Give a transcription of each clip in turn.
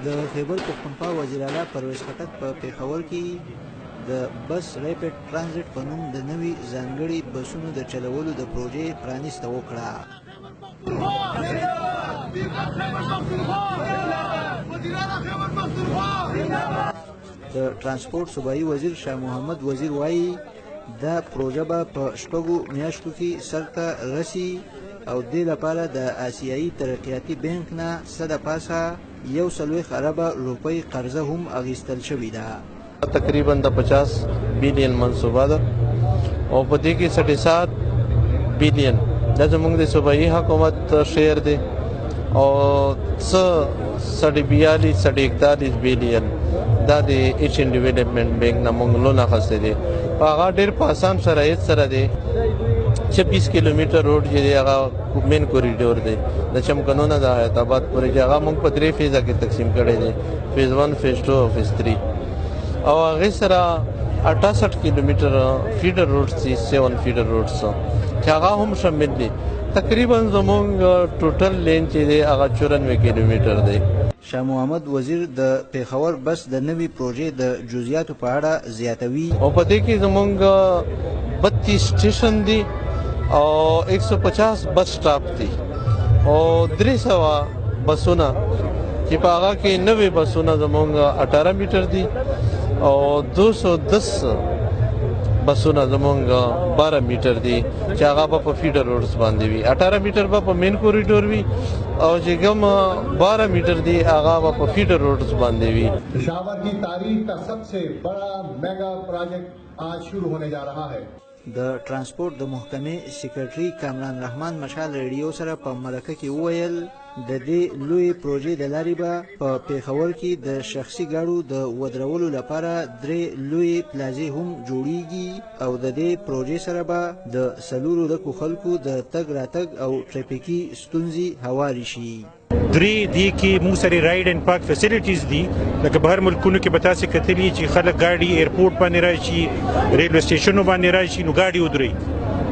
د خیبر پښتونخوا وزیر اعلی پرویز خټک په پېښور کې د بس ریپډ ترانزیت په نوم د نوي ځانګړي بسونو د چلولو د پروژې پرانیسته وکړه. د ترانسپورټ صوبایي وزیر شاه محمد وزیر وایي دا پروژه به په شپږو میاشتو کې سرته رسي او دې لپاره د آسیایي ترقیاتي بانک نه څه د پاسه 140 اربه روپۍ قرضه هم اخیستل شوې ده. تقریبا د 50 بلین منصوبه ده او په دې کې 7.5 بلین د زموږ د صوبایي حکومت شیر دی او 42 بلین دا د ایشین ډیولپمنٹ بانک نه موږ لون اخیستی دی. هغه ډېر په اسان شرایط سره دی. 26 کیلومتر روډ چې دی هغه مین کوریډور دی د چمکنونه د حیات آباد پورې چې هغه موږ په 3 فیزه کې تقسیم کړی دی، فیز 1 فیز 2 او فیز 3 او هغې سره 68 کیلومتر فیډر روډز دي، 7 فیډر روډز چې هغه هم شامل دي. تقریبا زموږ ټوټل لین چې دی هغه 94 کیلومتر دی. شاه محمد وزیر د پېښور بس د نوي پروژې د جزئیاتو په اړه زیاتوي. او په دې کې زموږ 32 سټیشن دي او 150 بس سټاپ دي او 300 بسونه چې په هغه کې 90 بسونه زموږ 18 میټر دي او 210 بسونه زموږ 12 میټر دي چې هغه په فیډر روډز باندې وي. 18 میټر په مین کوریډور وي او چې کوم 12 میټر دی هغه په فیډر روډز باندې وي. پشاور کی تاریخ کا سب سے بڑا میگا پروجیکٹ آج شروع ہونے جا رہا ہے. د ترانسپورټ د محکمې سیکرټري کامران رحمان مشال ریډیو سره په مرکه کې وویل د دې لوی پروژې د لارې به په پېښور کې د شخصي ګاډو د ودرولو لپاره 3 لوی پلازې هم جوړیږي او د دې پروژې سره به د 4 ډکو خلکو د تګ راتګ او ټریفیکي ستونزې هوارې شي. درې دې کې موږ سره رایډ اینډ پارک فیسیلیټیز دي لکه بهر ملکونو کې به تاسې کتلي چې خلک ګاډي ایرپورټ باندې راشي، ریلوے سټیشنو باندې راشي نو ګاډي ودري،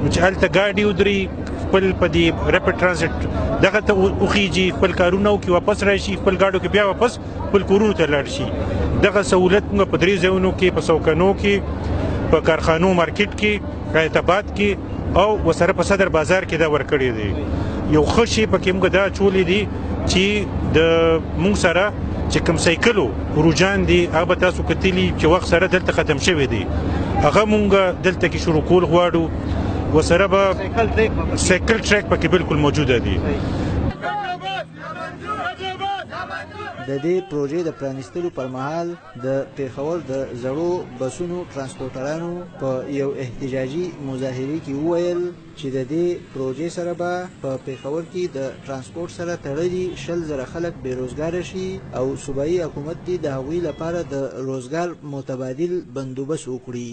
نو چې هلته ګاډي ودري خپل په دې ریپډ ترانزیت دغه ته وخیږي، خپل کارونه وکړي، واپس راشي، خپل ګاډو کې بیا واپس خپل کورونو ته لاړ شي. دغه سهولت موږ په 3 ځایونو کې په سوکانو کې، په کارخانو مارکیټ کې، حیات آباد کې او وسره په صدر بازار کې دا ورکړی دی. یو ښه شی پکې موږ دا اچولی دی چې د موږ سره چې کوم سایکلو پروجان دي هغه به تاسو کتلي چې وخت سره دلته ختم شوی دی، هغه موږ دلته کې شروع کول غواړو. وسره به سایکل ټریک پکې بالکل موجوده دی. د دې پروژې د پرانیستلو پر مهال د پېښور د زړو بسونو ترانسپورټرانو په یو احتجاجي مظاهرې کې وویل چې د دې پروژې سره به په پېښور کې د ترانسپورټ سره تړلي 100,000 خلک بېروزګاره شي او صوبایي حکومت دې د هغوی لپاره د روزګار متبادل بندوبست وکړي.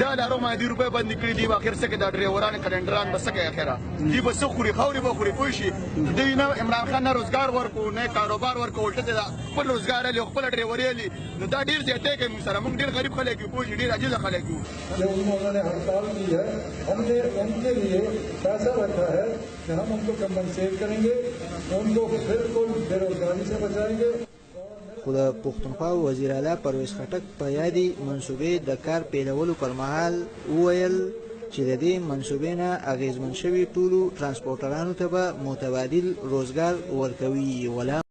دا لارو مادي روپۍ بندې کړي دي، اخر څه کې دا ډریوران کلنډران به څه کوي، اخره دوی به څه خوري، خاورې به خوري. پوه شي دوی نه عمران خان نه روزګار ورکړو نه کاروبار ورکړو، الټه دی خپل روزګار هلي او خپله ډریوري هلي. نو دا ډېر زیاتی کوي موږ سره. موږ ډېر غریب خلک یو، پوه شي ډېر عاجزه خلک یو. انہوں نے ہڑتال کی ہے، ہم نے ان کے لیے پیسہ رکھا ہے کہ ہم ان کو کمپنسیٹ کریں گے، ان کو بالکل بے روزگاری سے بچائیں گے. خو د پښتونخوا وزیر اعلی پرویز خټک په یادې منصوبې د کار پیلولو پر مهال وویل چې د دې منصوبې نه اغېزمن شوي ټولو ترانسپورټرانو ته به متبادل روزګار ورکوي.